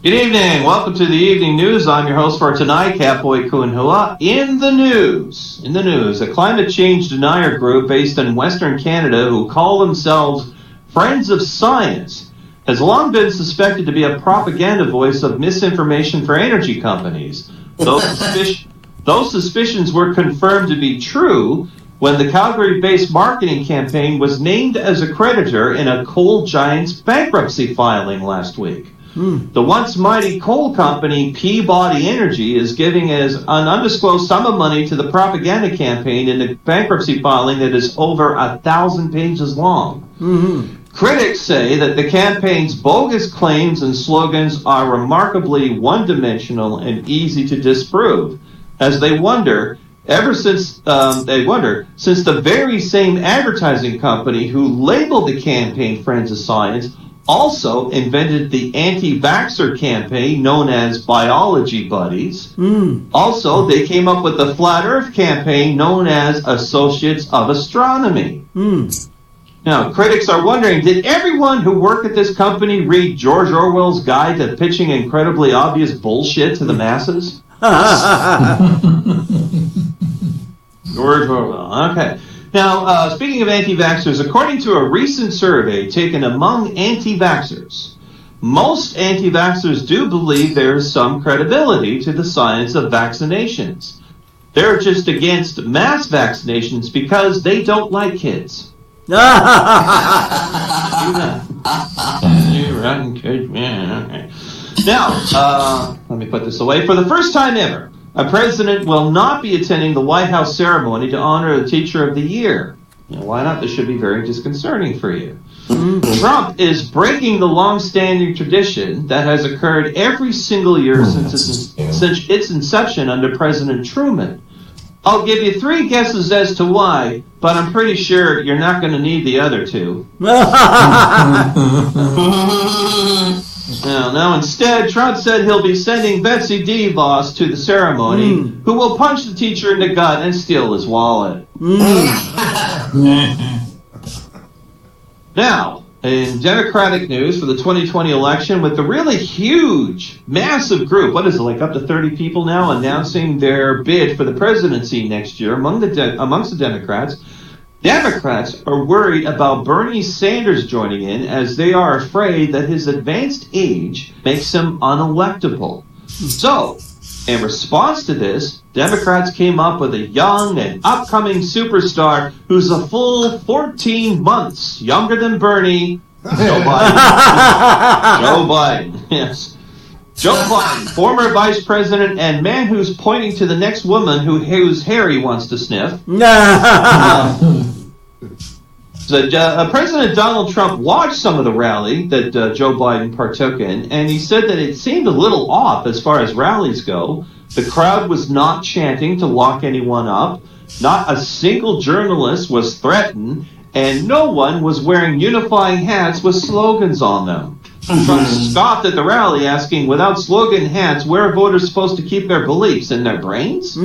Good evening. Welcome to the evening news. I'm your host for tonight, Catboy Kunhua. In the news, a climate change denier group based in Western Canada who call themselves Friends of Science has long been suspected to be a propaganda voice of misinformation for energy companies. Those suspicions were confirmed to be true when the Calgary-based marketing campaign was named as a creditor in a coal giant's bankruptcy filing last week. The once mighty coal company Peabody Energy is giving as an undisclosed sum of money to the propaganda campaign in a bankruptcy filing that is over 1,000 pages long. Critics say that the campaign's bogus claims and slogans are remarkably one-dimensional and easy to disprove, as they wonder, since the very same advertising company who labeled the campaign Friends of Science also invented the anti-vaxxer campaign known as Biology Buddies. Also, they came up with the Flat Earth campaign known as Associates of Astronomy. Now, critics are wondering, did everyone who worked at this company read George Orwell's guide to pitching incredibly obvious bullshit to the masses? George Orwell, okay. Now, speaking of anti-vaxxers, according to a recent survey taken among anti-vaxxers, most anti-vaxxers do believe there is some credibility to the science of vaccinations. They're just against mass vaccinations because they don't like kids. You rotten kids, man. Okay. Now, let me put this away. For the first time ever, a president will not be attending the White House ceremony to honor the Teacher of the Year. Now, why not? This should be very disconcerting for you. Trump is breaking the long-standing tradition that has occurred every single year since its inception under President Truman. I'll give you 3 guesses as to why, but I'm pretty sure you're not going to need the other 2. Now, instead, Trump said he'll be sending Betsy DeVos to the ceremony, who will punch the teacher in the gut and steal his wallet. Now, in Democratic news for the 2020 election, with the really huge, massive group, what is it, like up to 30 people now, announcing their bid for the presidency next year amongst the Democrats, Democrats are worried about Bernie Sanders joining in, as they are afraid that his advanced age makes him unelectable. So, in response to this, Democrats came up with a young and upcoming superstar who's a full 14 months younger than Bernie, Joe Biden. Joe Biden, yes. Joe Biden, former vice president and man who's pointing to the next woman whose hair he wants to sniff. President Donald Trump watched some of the rally that Joe Biden partook in, and he said that it seemed a little off as far as rallies go. The crowd was not chanting to lock anyone up. Not a single journalist was threatened, and no one was wearing unifying hats with slogans on them. Trump scoffed at the rally, asking, without slogan hats, where are voters supposed to keep their beliefs? In their brains?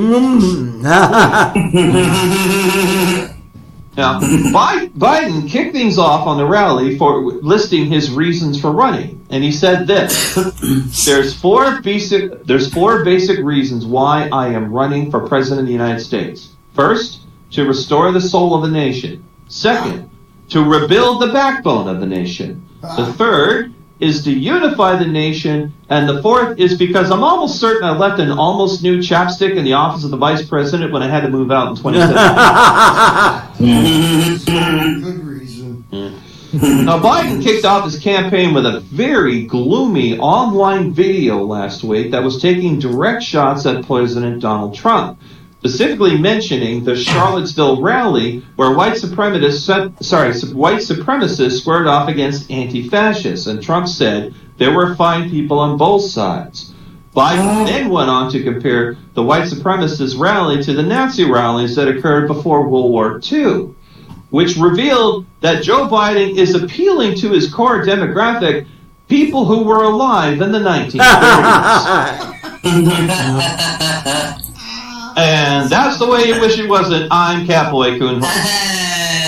Now, Biden kicked things off on the rally for listing his reasons for running, and he said this: There's four basic reasons why I am running for president of the United States. First, to restore the soul of the nation. Second, to rebuild the backbone of the nation. The third is to unify the nation, and the fourth is because I'm almost certain I left an almost new chapstick in the office of the vice president when I had to move out in 2017. Good reason. Now, Biden kicked off his campaign with a very gloomy online video last week that was taking direct shots at President Donald Trump, specifically mentioning the Charlottesville rally where white supremacists squared off against anti-fascists, and Trump said there were fine people on both sides. Biden then went on to compare the white supremacist rally to the Nazi rallies that occurred before World War II, which revealed that Joe Biden is appealing to his core demographic, people who were alive in the 1930s. And that's the way you wish it wasn't. I'm Catboy Kunhua.